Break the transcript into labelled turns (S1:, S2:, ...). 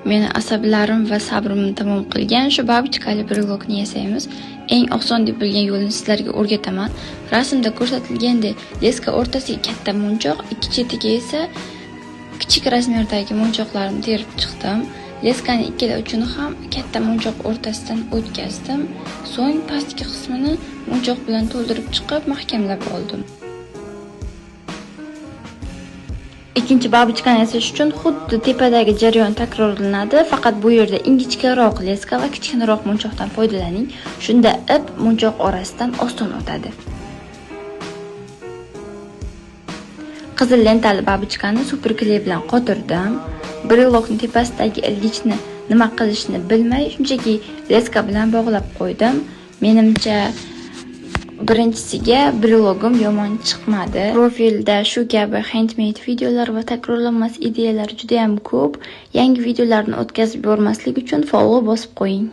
S1: Meni asablarim va sabrimni tamom qilgan shu babichkali brelokni yasaymiz. Eng oson deb bilgan yo'lni sizlarga o'rgataman. Rasmda ko'rsatilgandek leska o'rtasiga katta munchoq, ikki chetiga esa kichik razmerdagi munchoqlarni terib chiqdim. Leskani ikkala uchini ham katta munchoq o'rtasidan o'tkazdim. So'ng pastki qismini munchoq bilan to'ldirib chiqib mahkamlab oldim. Ikkinchi babichkani yasash uchun xuddi tepadagi jarayon takrorlanadi, faqat bu yerda ingichkaroq leska va kichikroq munchoqdan foydalaning. Shunda ip munchoq orasidan oson o'tadi. Qizil lentali babichkani super kley bilan qotirdim. Brelokning tepasidagi ilgichni nima qilishni bilmay, shunchaki leska bilan bog'lab qo'ydim. Menimcha birinchisiga brelogim yomon chiqmadi. Profilda shu kabi handmade videolar va takrorlanmas ideyalar juda ham ko'p. Yangi videolarni o'tkazib yubormaslik uchun follow bosib qo'ying.